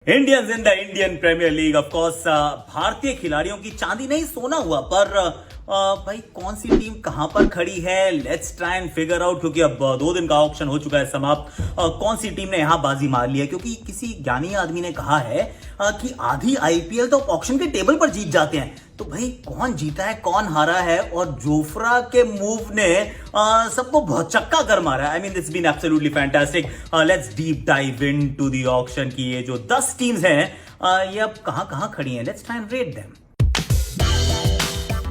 Indians in the Indian Premier League of course भारतीय खिलाड़ियों की चांदी नहीं सोना हुआ पर भाई कौन सी टीम कहां पर खड़ी है, let's try and figure out. क्योंकि अब 2 दिन का ऑक्शन हो चुका है समाप्त। कौन सी टीम ने यहां बाजी मार ली है, क्योंकि किसी ज्ञानी आदमी ने कहा है कि आधी आईपीएल तो ऑक्शन के टेबल पर जीत जाते हैं। तो भाई कौन जीता है कौन हारा है, और जोफ्रा के मूव ने सबको बहुत चक्का कर मारा है। I mean this been absolutely fantastic. Let's deep dive into the auction की ये जो 10 टीम्स हैं ये अब कहां कहां खड़ी हैं। Let's try and rate them.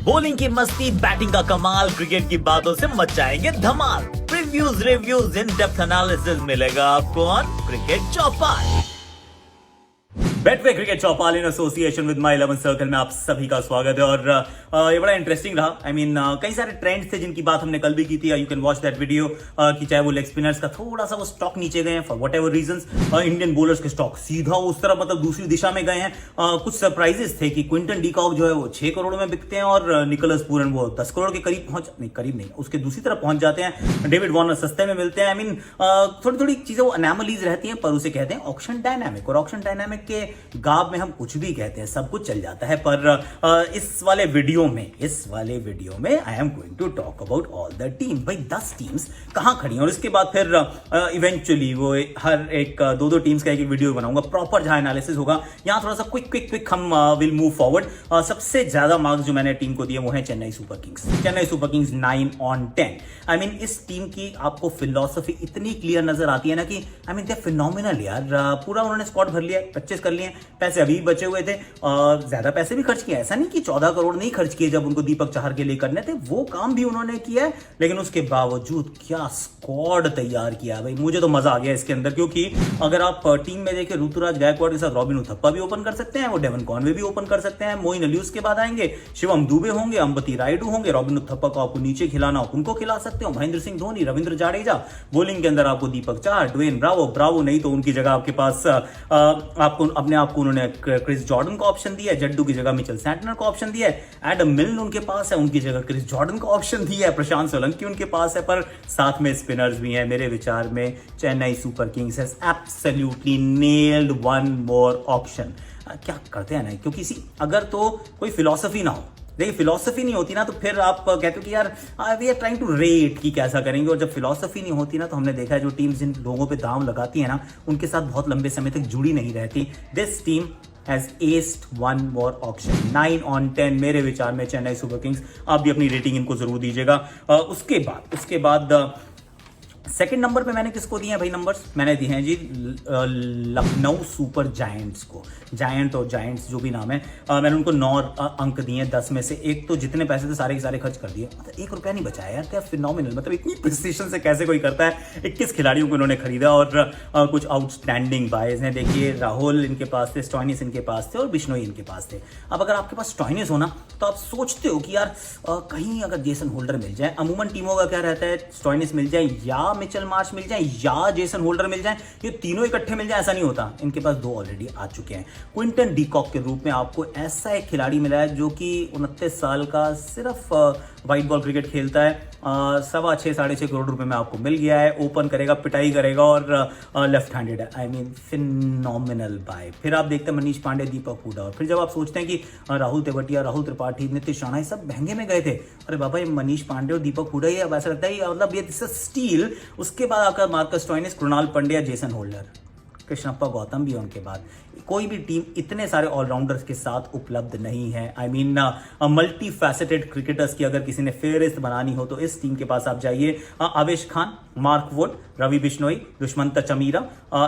Bowling की मस्ती, बैटिंग का कमाल, क्रिकेट की बातों से मचाएंगे धमाल। Previews, reviews, in depth analysis मिलेगा आपको on cricket Chaupal. Betway cricket Chaupal in association with my 11 circle में आप सभी का स्वागत है। और ये बड़ा इंटरेस्टिंग रहा। आई मीन कई सारे ट्रेंड्स थे जिनकी बात हमने कल भी की थी। You can watch that video कि चाहे वो लेग स्पिनर्स का थोड़ा सा वो स्टॉक नीचे गए हैं for what ever reasons, Indian bowlers के स्टॉक सीधा उस तरफ मतलब दूसरी दिशा में गए हैं। कुछ सरप्राइजेस थे कि क्विंटन डी कॉक जो है वो 6 करोड़ में बिकते हैं और निकोलस पूरन वो 10 करोड़ के करीब करीब नहीं उसके दूसरी तरफ पहुंच जाते हैं। डेविड वार्नर सस्ते में मिलते हैं। आई मीन थोड़ी थोड़ी चीजें वो अनैमलीज रहती हैं, पर उसे कहते हैं ऑक्शन डायनामिक। और ऑक्शन डायनामिक के गाब में हम कुछ भी कहते हैं, सब कुछ चल जाता है। पर इस वाले वीडियो में I am going to talk about all the team. भाई 10 टीम्स कहां खड़ी हैं, और इसके बाद फिर इवेंचुअली वो हर एक 2-2 टीम्स का एक वीडियो बनाऊंगा प्रॉपर, जहां एनालिसिस होगा। यहां थोड़ा सा क्विक हम विल मूव फॉरवर्ड। सबसे ज्यादा मार्क्स जो मैंने टीम को दिए वो है Chennai super Kings 9 on 10। I mean इस टीम की आपको फिलॉसफी इतनी क्लियर नजर आती है ना कि I mean they are phenomenal यार। पूरा उन्होंने स्क्वाड भर लिया, 25 कर लिए, पैसे अभी बचे हुए थे और ज्यादा पैसे भी खर्च किए। ऐसा नहीं कि 14 करोड़ नहीं खर्च किए जब उनको दीपक चाहर के लिए करने थे, वो काम भी उन्होंने किया है। लेकिन उसके बावजूद क्या स्क्वाड तैयार किया भाई, मुझे तो मजा आ गया इसके अंदर। क्योंकि अगर आप टीम में देखें ऋतुराज गायकवाड़ के साथ रॉबिन उथप्पा भी ओपन कर सकते हैं, वो डेवन कॉनवे भी ओपन कर सकते हैं, मोइन अली उसके बाद आएंगे, शिवम दुबे होंगे, अंबती रायडू होंगे। रॉबिन उथप्पा को आपको नीचे खिलाना उनको खिला सकते हो, महेंद्र सिंह धोनी, रविंद्र जाडेजा। बॉलिंग के अंदर आपको दीपक चाहर, ड्वेन ब्रावो नहीं तो उनकी जगह आपके पास आपको अपने आप को उन्होंने क्रिस जॉर्डन का ऑप्शन दिया है, जड्डू की जगह मिचेल सैंटनर को ऑप्शन दिया है, एडम मिल्न उनके पास है, उनकी जगह क्रिस जॉर्डन का ऑप्शन दिया है, प्रशांत सोलंकी उनके पास है। पर साथ में स्पिनर्स भी हैं। मेरे विचार में Chennai super Kings has absolutely nailed one more option. क्या करते हैं ना, क्योंकि अगर तो कोई फिलॉसफी ना हो, देखिए फिलॉसफी नहीं होती ना तो फिर आप कहते हो कि यार we are trying to rate कि कैसा करेंगे। और जब फिलॉसफी नहीं होती ना तो हमने देखा है जो टीम जिन लोगों पे दांव लगाती है ना उनके साथ बहुत लंबे समय तक जुड़ी नहीं रहती। This team has aced one more auction 9 on 10 मेरे विचार में चेन्नई सुपर किंग्स। आप भी अपनी रेटिंग इनको जरूर दीजिएगा। उसके बाद सेकंड नंबर पे मैंने किसको दिए हैं भाई नंबर्स, मैंने दिए हैं जी लखनऊ सुपर जायंट्स को। जायंट और जायंट्स जो भी नाम है, मैंने उनको 9 अंक दिए 10 में से। एक तो जितने पैसे थे सारे के सारे खर्च कर दिए, मतलब 1 रुपया नहीं बचाया यार। क्या फिनोमिनल, मतलब इतनी प्रिसिशन से कैसे कोई करता है। 21 खिलाड़ियों को इन्होंने खरीदा और कुछ आउटस्टैंडिंग बायज हैं। देखिए राहुल इनके पास थे, स्टॉइनिस इनके पास थे और बिश्नोई इनके पास थे। अब अगर आपके पास स्टॉइनिस हो ना तो आप सोचते हो कि यार कहीं अगर जेसन होल्डर मिल जाए। अमूमन टीमों का क्या रहता है, स्टॉइनिस मिल जाए या मिचेल मार्श मिल जाए या जेसन होल्डर मिल जाए, ये तीनों इकट्ठे मिल जाए, ऐसा नहीं होता। इनके पास 2 ऑलरेडी आ चुके हैं। क्विंटन डी कॉक के रूप में आपको ऐसा एक खिलाड़ी मिला है जो कि 29 साल का, सिर्फ व्हाइट बॉल क्रिकेट खेलता है। 6.5 करोड़ रुपए में आपको मिल गया है। ओपन करेगा, पिटाई करेगा और लेफ्ट हैंडेड है। I mean phenomenal buy. फिर आप देखते हैं मनीष पांडे, दीपक हुडा। और फिर जब आप सोचते हैं कि राहुल तेवटिया, राहुल त्रिपाठी, नीतीश राणा सब महंगे में गए थे, अरे बाबा ये मनीष पांडे और दीपक हुडा, ये अब ऐसा लगता है मतलब ये स्टील। उसके बाद आपका Marcus Stoinis, Krunal Pandya, Jason holder, Krishnappa Gautam भी है उनके बाद। कोई भी टीम इतने सारे ऑलराउंडर्स के साथ उपलब्ध नहीं है। I mean multi faceted cricketers की अगर किसी ने फेहरिस्त बनानी हो तो इस टीम के पास आप जाइए। Avesh Khan, Mark Wood, Ravi Bishnoi, Dushmantha Chameera,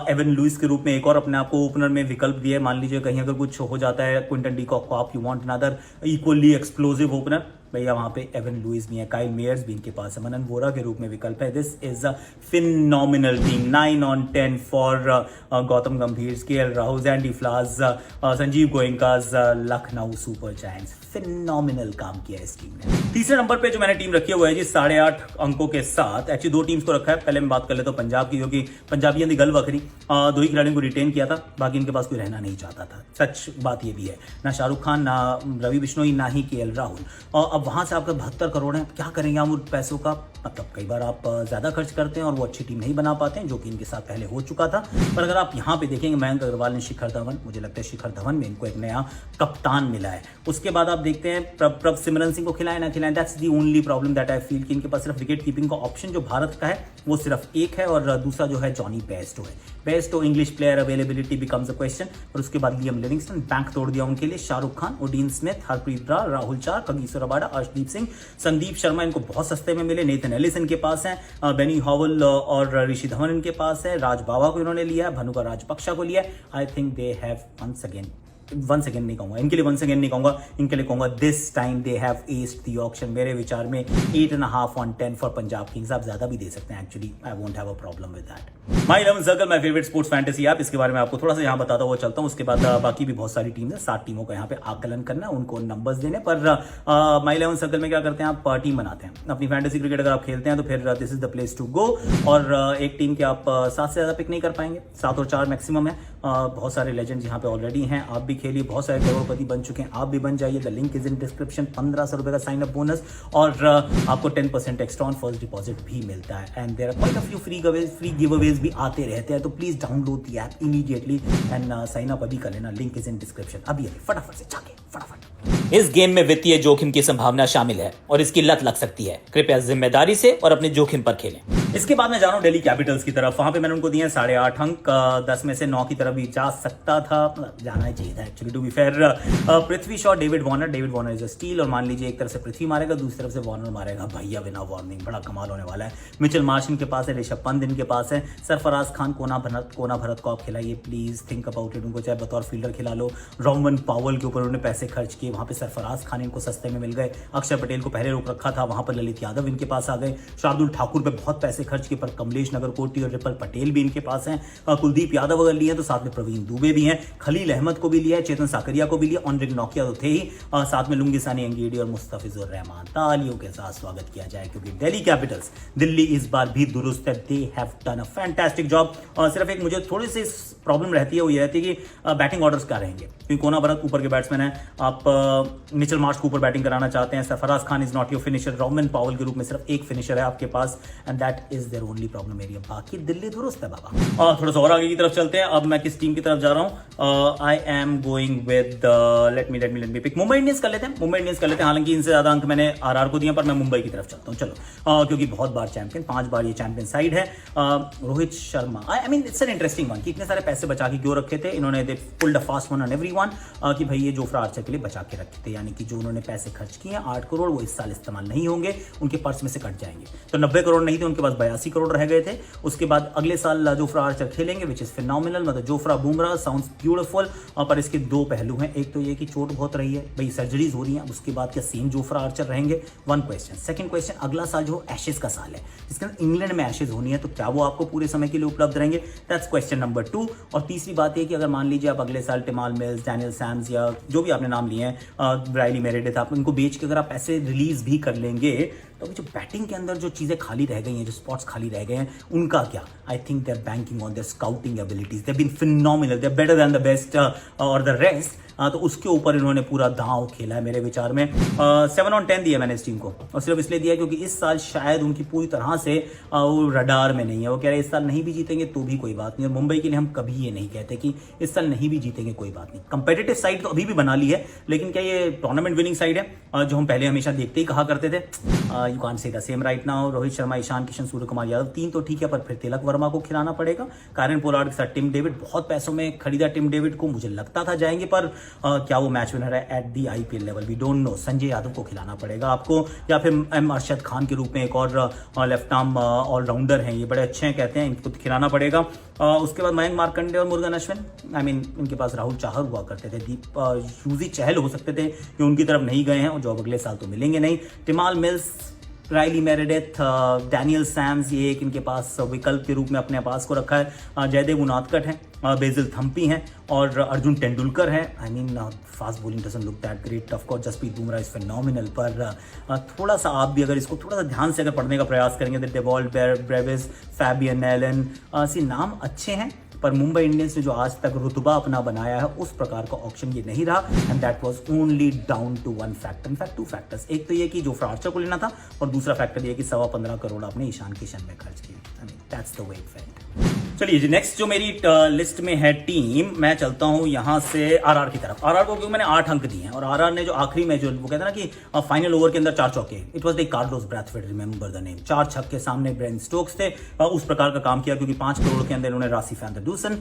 Evin Lewis के रूप में एक और अपने आप को ओपनर में विकल्प दिए। मान लीजिए कहीं अगर कुछ हो जाता है क्विंटन डी कॉक को, आप you want another equally explosive opener, भैया वहां पे एवन लुइस भी है, काइल मेयर्स भी इनके पास है, मनन वोरा के रूप में विकल्प है। This is a phenomenal team. 9 on 10 for Gautam Gambhir, KL Rahul, जैंडी फ्लास, Sanjeev Goenka's, Lucknow Super Giants. Phenomenal काम किया इस टीम ने। तीसरे नंबर पे जो मैंने टीम रखी है वो है जी 8.5 अंकों के साथ। एक्चुअली 2 टीम्स को रखा है। पहले मैं बात कर लेता हूं पंजाब की, क्योंकि पंजाबियों की गल वखरी। 2 ही खिलाड़ियों को रिटेन किया था, बाकी इनके पास कोई रहना नहीं चाहता था। सच बात ये भी है, ना शाहरुख खान, ना रवि बिश्नोई, ना ही केएल राहुल। अब अब वहाँ से आपका 72 करोड़ है, क्या करेंगे आप उन पैसों का? मतलब कई बार आप ज़्यादा खर्च करते हैं और वो अच्छी टीम नहीं बना पाते हैं, जो कि इनके साथ पहले हो चुका था। पर अगर आप यहाँ पे देखेंगे, मयंक अग्रवाल ने शिखर धवन, मुझे लगता है शिखर धवन में इनको एक नया कप्तान मिला है। उसके बाद आप देखते हैं प्रभ सिमरन सिंह को खिलाए ना खिलाएं, that's the only problem that I feel कि इनके पास सिर्फ विकेट कीपिंग का ऑप्शन जो भारत का है वो सिर्फ एक है, और दूसरा जो है जॉनी बेयरस्टो है। Bairstow English player availability becomes a question. और उसके बाद लियम लिविंगस्टन, बैंक तोड़ दिया उनके लिए। शाहरुख खान, ओडीन स्मिथ, हरप्रीत ब्रार, राहुल चार, कगिसो रबाडा, अर्शदीप सिंह, संदीप शर्मा इनको बहुत सस्ते में मिले। नेथन एलिस इनके पास है, बेनी हॉवल और ऋषि धवन इनके पास है। राज बावा को इन्होंने लिया है, भनुका राजपक्षा को लिया है। I think they have once again नहीं कहूंगा इनके लिए, वंस अगेन नहीं कहूंगा इनके लिए, कहूंगा this time they have aced the auction. मेरे विचार में 8.5 on 10 फॉर पंजाब किंग्स। आप ज्यादा भी दे सकते हैं, actually I won't have a problem with that. My 11 circle, my favourite sports fantasy app, इसके बारे में आपको थोड़ा सा यहाँ बताता हुआ चलता हूँ। उसके बाद बाकी भी बहुत सारी टीम है, 7 टीमों का यहाँ पे आकलन करना, उनको नंबर्स देने। पर माय 11 सर्कल में क्या करते हैं, आप टीम बनाते हैं अपनी फैंटेसी क्रिकेट। अगर आप खेलते हैं तो फिर this is the place to go. और एक टीम के आप 7 से ज्यादा पिक नहीं कर पाएंगे, 7 और 4 मैक्सिमम है। बहुत सारे लेजेंड्स यहाँ पे ऑलरेडी हैं, आप भी खेलिए, बहुत सारे करोड़पति बन चुके हैं, आप भी बन जाइए। The link is in description. 1500 रुपए का साइन अप बोनस और आपको 10% एक्स्ट्रा ऑन फर्स्ट डिपॉजिट भी मिलता है। And there are quite a few free giveaways भी आते रहते हैं, तो please download the app immediately and sign up अभी कर लेना। Link is in description. अभी फटाफट से जाके फटाफट। इस गेम में वित्तीय जोखिम की संभावना शामिल है और इसकी लत लग सकती है। कृपया जिम्मेदारी से और अपने जोखिम पर खेलें। इसके बाद मैं जा रहा हूँ दिल्ली कैपिटल्स की तरफ। वहां पे मैंने उनको दिए 8.5 अंक। 10 में से 9 की तरफ भी जा सकता था, मतलब जाना ही चाहिए था actually to be fair. Prithvi Shaw, David Warner is a steal. और मान लीजिए एक तरफ से पृथ्वी मारेगा, दूसरी तरफ से वार्नर मारेगा, भैया बिना वार्निंग, बड़ा कमाल होने वाला है। मिचेल मार्श इनके पास है, ऋषभ पंत इनके पास है। सरफराज खान, कोना भरत को आप खिलाइए, प्लीज थिंक अबाउट इट। उनको चाहे बतौर फील्डर खिला लो। रोमन पावल के ऊपर उन्होंने पैसे खर्च किए, वहां पे सरफराज खान इनको सस्ते में मिल गए। अक्षर पटेल को पहले रोक रखा था, वहां पर ललित यादव इनके पास आ गए। शार्दुल ठाकुर पे बहुत पैसे खर्च किए, पर कमलेश नगरकोटी और रिपल पटेल भी इनके पास हैं। कुलदीप यादव अगर लिए तो साथ में प्रवीण दुबे भी हैं। खलील अहमद को भी लिया है, चेतन साकरिया को भी लिया, ऑनरिक नोकिया तो थे ही, साथ में लुंगिसानी अंगीडी और मुस्तफिजुर रहमान। तालियों के साथ स्वागत किया जाए, क्योंकि दिल्ली कैपिटल्स, दिल्ली इस बार भी दुरुस्त है। दे have done a fantastic job. सिर्फ एक मुझे थोड़ी सी प्रॉब्लम रहती है, वो ये रहती है कि बैटिंग ऑर्डर्स क्या रहेंगे, क्योंकि कोना भरत ऊपर के बैट्समैन है, आप मिचेल मार्श को ऊपर बैटिंग कराना चाहते हैं। Sarfaraz Khan is not your finisher. Rovman Powell के रूप में सिर्फ एक फिनिशर है आपके पास, and that is their only problem area. बाकी दिल्ली दुरुस्त है बाबा। और थोड़ा सा और आगे की तरफ चलते हैं। अब मैं किस टीम की तरफ जा रहा हूँ? I am going with let me pick Mumbai Indians कर लेते हैं। हालांकि इनसे ज्यादा अंक मैंने आरआर को दिया, पर मैं मुंबई की तरफ चलता हूँ। चलो, क्योंकि बहुत बार चैंपियन, 5 बार ये चैंपियन साइड है। Rohit Sharma, I mean it's an interesting one कि इतने सारे पैसे बचा के क्यों रखे थे इन्होंने। दे pulled a fast one on everyone कि भाई ये जोफ्रा आर्चर के लिए बचा के रखे थे, यानी कि जो उन्होंने पैसे खर्च किए 8 करोड़, वो इस साल इस्तेमाल नहीं होंगे, उनके पर्स में से कट जाएंगे। तो 90 करोड़ नहीं थे, उनके पास 82 करोड़ रह गए थे। उसके बाद अगले साल जोफ्रा आर्चर खेलेंगे, विच इज फिनोमिनल। मतलब जोफ्रा बुमराह साउंड्स ब्यूटीफुल। पर इसके 2 पहलू हैं। एक तो ये कि चोट बहुत रही है, भाई सर्जरीज हो रही हैं, उसके बाद क्या सेम जोफ्रा आर्चर रहेंगे? One question. सेकंड क्वेश्चन, अगला साल जो एशेज का साल है, जिसके अंदर इंग्लैंड में एशेज होनी है, तो क्या वो आपको पूरे समय के लिए उपलब्ध रहेंगे? That's question number 2। और तीसरी बात है कि अगर मान लीजिए आप अगले साल टिमाल मिल्स, डैनियल सैम्स या जो भी आपने नाम लिए हैं, ब्रायली मेरेडिथ, आप इनको बेच के अगर आप पैसे रिलीज भी कर लेंगे, तो अभी जो बैटिंग के अंदर जो चीजें खाली रह गई हैं, जो स्पॉट्स खाली रह गए हैं, उनका क्या? I think they are banking on their scouting abilities. They have been phenomenal, they are better than the best और द रेस्ट। तो उसके ऊपर इन्होंने पूरा दांव खेला है मेरे विचार में। 7 on 10 दिया मैंने इस टीम को, और सिर्फ इसलिए दिया क्योंकि इस साल शायद उनकी पूरी तरह से वो रडार में नहीं है। वो कह रहे हैं इस साल नहीं भी जीतेंगे तो भी कोई बात नहीं, और मुंबई के लिए हम कभी ये नहीं कहते कि इस साल नहीं भी जीतेंगे कोई बात नहीं। कंपेटिटिव साइड तो अभी भी बना ली है, लेकिन क्या ये टूर्नामेंट विनिंग साइड है जो हम पहले हमेशा देखते ही कहा करते थे? You can't say the same right now. Rohit Sharma, Ishan Kishan, Surya Kumar Yadav, 3 तो ठीक है, पर फिर तिलक वर्मा को खिलाना पड़ेगा। कायरन पोलार्ड के साथ टिम डेविड, बहुत पैसों में खरीदा टिम डेविड को, मुझे लगता था जाएंगे, पर क्या वो मैच विनर है at the IPL level? We don't know. Sanjay Yadav को खिलाना पड़ेगा आपको, या फिर एम अरशद खान के रूप में एक और लेफ्ट आर्म ऑलराउंडर हैं, ये बड़े अच्छे हैं कहते हैं, इनको खिलाना पड़ेगा। उसके बाद मयंक मार्कंडे और मुरुगन अश्विन, आई मीन इनके पास राहुल चाहर हुआ करते थे, यूजी चहल हो सकते थे, ये उनकी तरफ नहीं गए हैं, और जो अगले साल तो मिलेंगे नहीं। Tymal Mills, Riley Meredith, Daniel Sams, ये एक इनके पास विकल्प के रूप में अपने पास को रखा है। जयदेव उनादकट हैं, बेजिल थम्पी हैं, और अर्जुन तेंदुलकर है। I mean fast bowling doesn't look that great. Of course Jasprit Bumrah is phenomenal, पर थोड़ा सा आप भी अगर इसको थोड़ा सा ध्यान से अगर पढ़ने का प्रयास करेंगे, तो डेवॉल्ट ब्रेविस, फैबियन एलन, नाम अच्छे हैं, पर मुंबई इंडियंस ने जो आज तक रुतबा अपना बनाया है उस प्रकार का ऑप्शन ये नहीं रहा, and that was only down to one factor, in fact two factors. एक तो ये कि जोफ्रा आर्चर को लेना था, और दूसरा फैक्टर ये कि 15.25 करोड़ आपने ईशान किशन में खर्च किए। I mean that's the way it felt. चलिए जी, नेक्स्ट जो मेरी लिस्ट में है टीम, मैं चलता हूं यहां से आरआर की तरफ। आरआर को क्योंकि मैंने 8 अंक दिए हैं, और आरआर ने जो आखिरी में जो वो कहते हैं ना कि फाइनल ओवर के अंदर 4 चौके, it was like Carlos Brathwaite, remember the name. 4 छक्के सामने ब्रेन स्टोक्स थे, उस प्रकार का काम किया, क्योंकि 5 करोड़ के अंदर इन्होंने रासी फैंडरडूसन,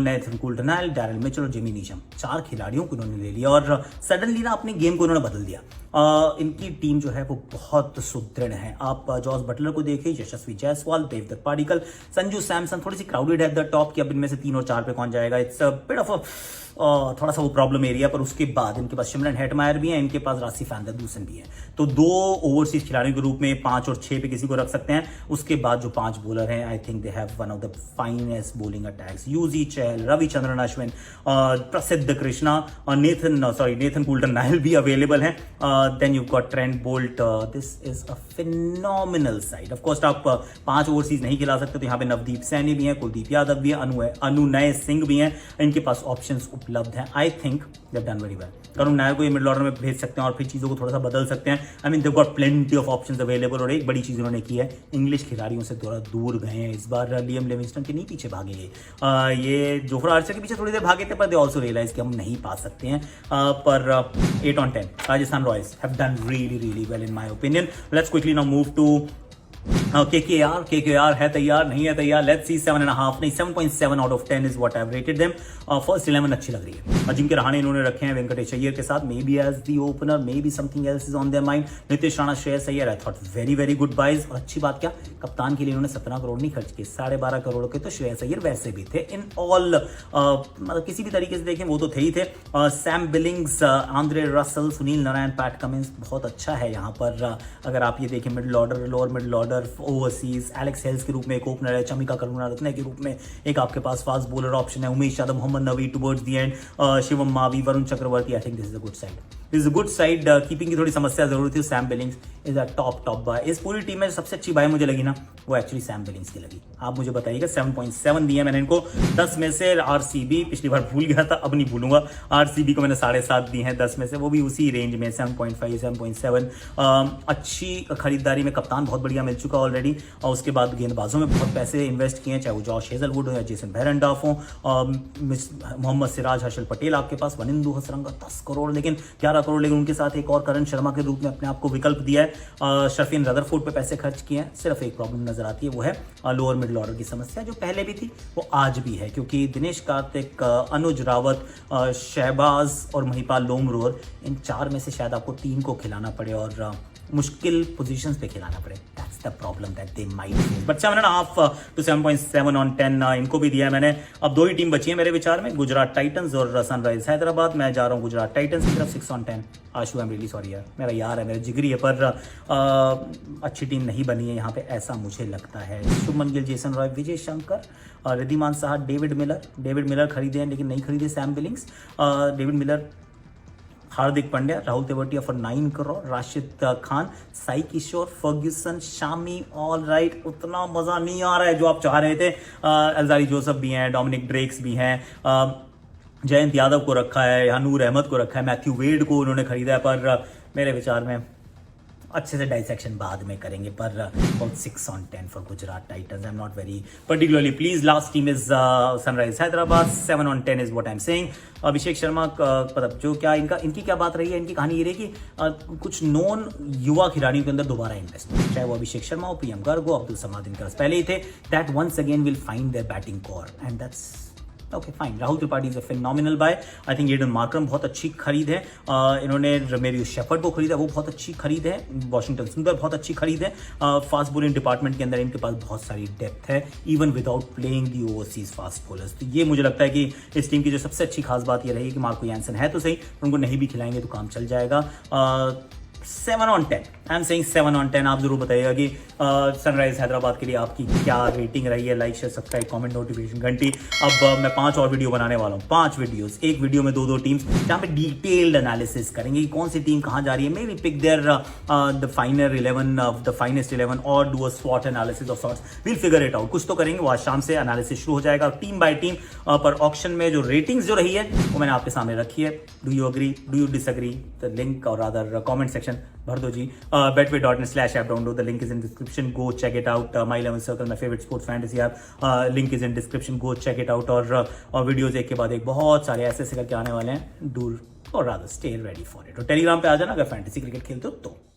नेथन कुल्टरनाइल, डैरिल मिचेल और जिमी नीशम, 4 खिलाड़ियों को इन्होंने ले लिया, और सडनली ना अपने गेम को इन्होंने बदल दिया। इनकी टीम जो है वो बहुत सुदृढ़ है। आप जॉस बटलर को देखिए, यशस्वी जायसवाल, देवदत्त पाडिक्कल, संजू सैमसन, थोड़ी सी क्राउडेड है द टॉप की, अब इनमें से 3 और 4 पे कौन जाएगा, इट्स अ बिट ऑफ थोड़ा सा वो प्रॉब्लम एरिया। पर उसके बाद इनके पास शिमरन हेटमायर भी है, इनके पास रासी फैंडरडूसन भी है, तो 2 ओवरसीज खिलाड़ियों के रूप में 5 और 6 पे किसी को रख सकते हैं। उसके बाद जो 5 बॉलर हैं, I think they have one of the finest bowling attacks. Yuzi Chahal, Ravichandran Ashwin, Prasidh Krishna, Nathan Coulter Nile भी अवेलेबल हैं। Then you got Trent Boult, this is a phenomenal side. Of course आप 5 ओवरसीज नहीं खिला सकते, तो यहाँ पे नवदीप सैनी भी हैं, कुलदीप यादव भी है, अनुनय सिंह भी हैं, इनके पास ऑप्शंस उपलब्ध हैं। I think they have done very well. Karun Nair को ये मिडिल ऑर्डर में भेज सकते हैं और फिर चीज़ों को थोड़ा सा बदल सकते हैं। आई mean they got plenty of options available. और एक बड़ी चीज़ उन्होंने की है, इंग्लिश खिलाड़ियों से थोड़ा दूर गए हैं इस बार। लियम लिविंगस्टन के नहीं पीछे भागे ये जोफ्रा आर्चर के पीछे थोड़ी देर भागे थे, पर दे ऑल्सो रियलाइज कि हम नहीं पा सकते हैं। पर 8 on 10 Rajasthan Royals have done really well in my opinion. Let's quickly now move to KKR है तैयार, नहीं है तैयार, लेट्स सी। 7.5 नहीं, 7.7 out of 10 is what I have rated them. First 11 अच्छी लग रही है। अजिंक्य रहाणे इन्होंने रखे हैं वेंकटेश अय्यर के साथ, maybe as the opener, maybe something else is on their mind. Nitish Rana, Shreyas Iyer, I thought very good buys. और अच्छी बात क्या, कप्तान के लिए इन्होंने 17 करोड़ नहीं खर्च किए, 12.5 करोड़ के तो श्रेयस अय्यर वैसे भी थे। इन ऑल मतलब किसी भी तरीके से देखें वो तो थे ही थे। Sam Billings, Andre Russell, Sunil Narayan, PAT Cummins, बहुत अच्छा है यहाँ पर। अगर आप ये देखें middle order, lower middle order, overseas, Alex Hales के रूप में एक ओपनर है, चमिका करुणारत्ने के रूप में एक आपके पास फास्ट बॉलर ऑप्शन है, Umesh Yadav, Mohammad Nabi towards the end, Shivam Mavi, Varun Chakravarthy. I think this is a good side, this is a good side. Keeping की थोड़ी समस्या जरूर थी। Sam Billings is a top buy. इस पूरी टीम में सबसे अच्छी बाय मुझे लगी ना, वो एक्चुअली सैम बिलिंग्स की लगी। आप मुझे बताइएगा, 7.7 दिया मैंने इनको 10 में से। आरसीबी पिछली बार भूल गया था, अब नहीं भूलूंगा। आरसीबी को मैंने 7.5 दिए हैं 10 में से, वो भी उसी रेंज में 7.5 7.7। अच्छी खरीदारी में कप्तान बहुत बढ़िया मिल चुका ऑलरेडी, और उसके बाद गेंदबाजों में बहुत पैसे इन्वेस्ट किए हैं, चाहे वो जॉश हेजलवुड हो या जेसन बेरेंडॉफ हो, मोहम्मद सिराज, हर्षल पटेल आपके पास, वनिंदु हसरंगा 10 करोड़, लेकिन 11 करोड़, लेकिन उनके साथ एक और करण शर्मा के रूप में अपने आप को विकल्प दिया है। शफीन रदरफोर्ड पे पैसे खर्च किए हैं। सिर्फ एक प्रॉब्लम नजर आती है, वो है लोअर मिडिल ऑर्डर की समस्या, जो पहले भी थी वो आज भी है, क्योंकि दिनेश कार्तिक, अनुज रावत, शहबाज और महिपाल लोमरोर, इन 4 में से शायद आपको 3 को खिलाना पड़े, और मुश्किल पोजीशंस पे खिलाना पड़े। That's the problem that they might face. But 7.5 to 7.7 on 10 इनको भी दिया है मैंने। अब 2 ही टीम बची है मेरे विचार में, गुजरात टाइटंस और सनराइज हैदराबाद। मैं जा रहा हूँ गुजरात टाइटंस की तरफ, 6 on 10। Ashu, I am really sorry यार, मेरा यार है, मेरा जिगरी है, पर अच्छी टीम नहीं बनी है यहाँ पे, ऐसा मुझे लगता है। Shubman Gill, Jason Roy, Vijay Shankar, Wriddhiman Saha, David Miller खरीदे हैं, लेकिन नहीं खरीदे Sam Billings. David Miller, Hardik Pandya, Rahul Tewatia for 9 crore, Rashid Khan, Sai Kishore, Ferguson, Shami, all right. उतना मजा नहीं आ रहा है जो आप चाह रहे थे। अलजारी जोसेफ भी हैं, डोमिनिक ड्रेक्स भी हैं, जयंत यादव को रखा है, या नूर अहमद को रखा है, मैथ्यू वेड को उन्होंने खरीदा है, पर मेरे विचार में अच्छे से डाइसेक्शन बाद में करेंगे। पर 6 on 10 for Gujarat Titans. I am not very particularly please. Last team is Sunrise Hyderabad, 7 on 10 is what I am saying. Abhishek Sharma, मतलब जो क्या इनकी क्या बात रही है, इनकी कहानी ये रही कि कुछ नॉन युवा खिलाड़ियों के अंदर दोबारा इन्वेस्टमेंट, चाहे वो अभिषेक शर्मा हो, पीएम गर्ग हो, अब्दुल समाद इनका पहले ही थे, that once again will find their batting core, and that's okay fine. Rahul Tripathi is a phenomenal buy. I think Aiden Markram बहुत अच्छी खरीद है। इन्होंने रमेरियो शेफर्ड को खरीदा, वो बहुत अच्छी खरीद है। वॉशिंगटन सुंदर बहुत अच्छी खरीद है। फास्ट बॉलिंग डिपार्टमेंट के अंदर इनके पास बहुत सारी डेप्थ है, even without playing the overseas fast bowlers. तो ये मुझे लगता है कि इस टीम की जो सबसे अच्छी खास बात ये रही कि मार्को यानसन है तो सही, उनको नहीं भी खिलाएंगे तो काम चल जाएगा। 7 on 10. I am saying 7 on 10. आप जरूर बताइएगा कि सनराइज हैदराबाद के लिए आपकी क्या रेटिंग रही है. Like share subscribe comment notification घंटी. अब मैं 5 और वीडियो बनाने वाला हूँ. 5 वीडियोस, एक वीडियो में 2 टीम्स जहाँ पे डिटेल्ड एनालिसिस करेंगे कि कौन सी टीम कहाँ जा रही है. Maybe pick their the final 11 of the finest 11 और डू अ स्वॉट analysis of sorts. Will figure it out. कुछ तो करेंगे. वो आज शाम से एनालिसिस शुरू हो जाएगा टीम बाय टीम पर. ऑक्शन में जो रेटिंग्स जो रही है वो मैंने आपके सामने रखी है. Do you agree, do you disagree? The link और अदर कमेंट सेक्शन भर दो जी. betway.net/app download. The link is in description. Go check it out. My 11 Circle, my favorite sports fantasy app. Link is in description. Go check it out. और videos एक के बाद एक बहुत सारे ऐसे करके आने वाले हैं. डू और rather stay ready for it. और टेलीग्राम पे आ जाना अगर फैंटेसी क्रिकेट खेलते हो तो.